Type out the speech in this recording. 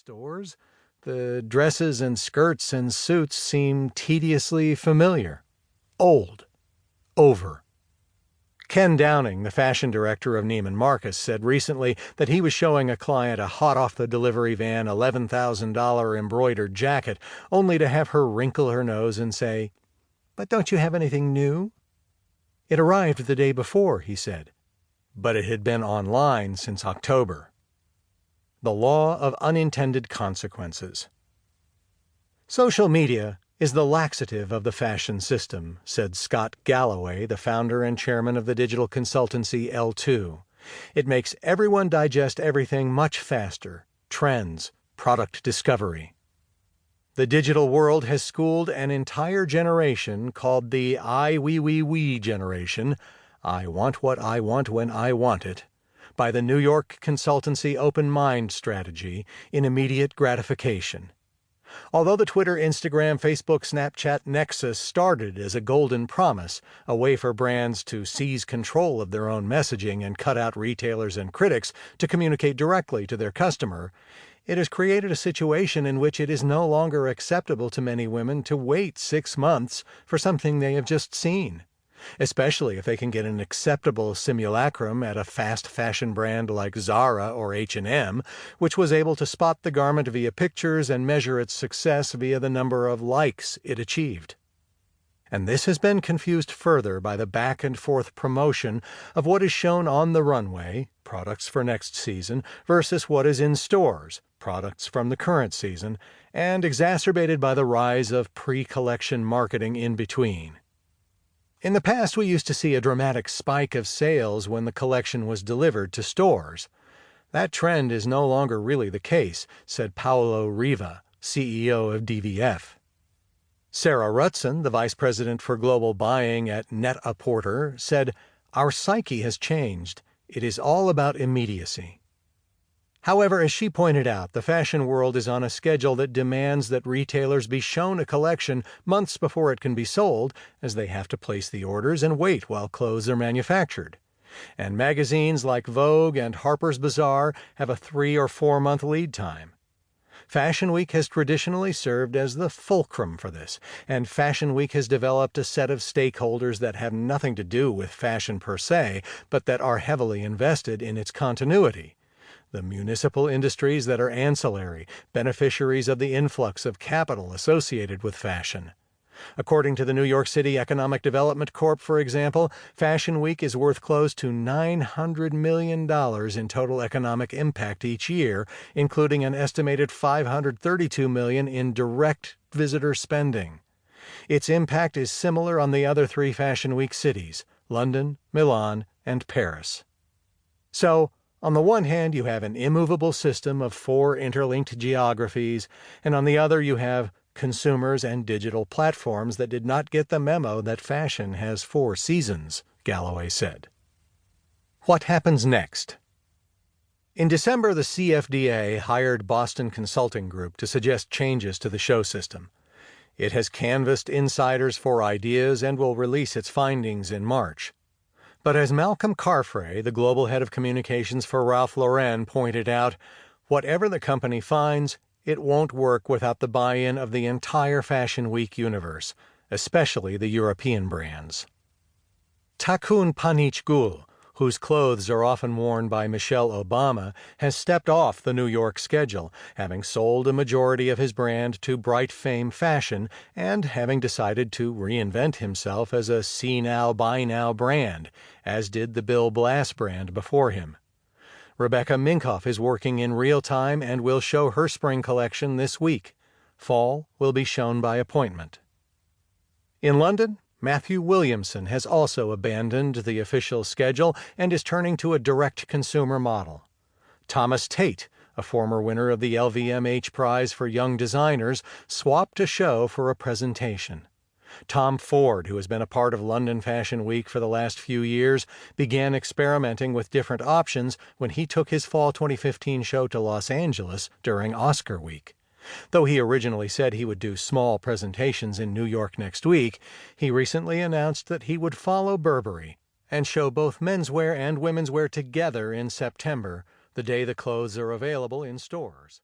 stores, the dresses and skirts and suits seem tediously familiar. Old. Over. Ken Downing, the fashion director of Neiman Marcus, said recently that he was showing a client a hot-off-the-delivery van $11,000 embroidered jacket, only to have her wrinkle her nose and say, "But don't you have anything new?" It arrived the day before, he said, but it had been online since October. The law of unintended consequences. Social media is the laxative of the fashion system, said Scott Galloway, the founder and chairman of the digital consultancy L2. It makes everyone digest everything much faster. Trends, product discovery. The digital world has schooled an entire generation called the I-we generation, I want what I want when I want it, by the New York consultancy Open Mind strategy in immediate gratification. Although the Twitter, Instagram, Facebook, Snapchat nexus started as a golden promise, a way for brands to seize control of their own messaging and cut out retailers and critics to communicate directly to their customer, it has created a situation in which it is no longer acceptable to many women to wait 6 months for something they have just seen, especially if they can get an acceptable simulacrum at a fast fashion brand like Zara or H&M, which was able to spot the garment via pictures and measure its success via the number of likes it achieved. And this has been confused further by the back-and-forth promotion of what is shown on the runway, products for next season, versus what is in stores, products from the current season, and exacerbated by the rise of pre-collection marketing in between. In the past, we used to see a dramatic spike of sales when the collection was delivered to stores. That trend is no longer really the case, said Paolo Riva, CEO of DVF. Sarah Rutson, the vice president for global buying at Net-a-Porter, said, "Our psyche has changed. It is all about immediacy." However, as she pointed out, the fashion world is on a schedule that demands that retailers be shown a collection months before it can be sold, as they have to place the orders and wait while clothes are manufactured. And magazines like Vogue and Harper's Bazaar have a 3 or 4 month lead time. Fashion Week has traditionally served as the fulcrum for this, and Fashion Week has developed a set of stakeholders that have nothing to do with fashion per se, but that are heavily invested in its continuity. The municipal industries that are ancillary, beneficiaries of the influx of capital associated with fashion. According to the New York City Economic Development Corp., for example, Fashion Week is worth close to $900 million in total economic impact each year, including an estimated $532 million in direct visitor spending. Its impact is similar on the other 3 Fashion Week cities, London, Milan, and Paris. So, on the one hand, you have an immovable system of 4 interlinked geographies, and on the other you have consumers and digital platforms that did not get the memo that fashion has 4 seasons, Galloway said. What happens next? In December, the CFDA hired Boston Consulting Group to suggest changes to the show system. It has canvassed insiders for ideas and will release its findings in March. But as Malcolm Carfrae, the global head of communications for Ralph Lauren, pointed out, whatever the company finds, it won't work without the buy-in of the entire Fashion Week universe, especially the European brands. Takun Panichgul, whose clothes are often worn by Michelle Obama, has stepped off the New York schedule, having sold a majority of his brand to Bright Fame Fashion and having decided to reinvent himself as a see now, buy now brand, as did the Bill Blass brand before him. Rebecca Minkoff is working in real time and will show her spring collection this week. Fall will be shown by appointment. In London, Matthew Williamson has also abandoned the official schedule and is turning to a direct-consumer model. Thomas Tate, a former winner of the LVMH Prize for Young Designers, swapped a show for a presentation. Tom Ford, who has been a part of London Fashion Week for the last few years, began experimenting with different options when he took his Fall 2015 show to Los Angeles during Oscar Week. Though he originally said he would do small presentations in New York next week, he recently announced that he would follow Burberry and show both menswear and womenswear together in September, the day the clothes are available in stores.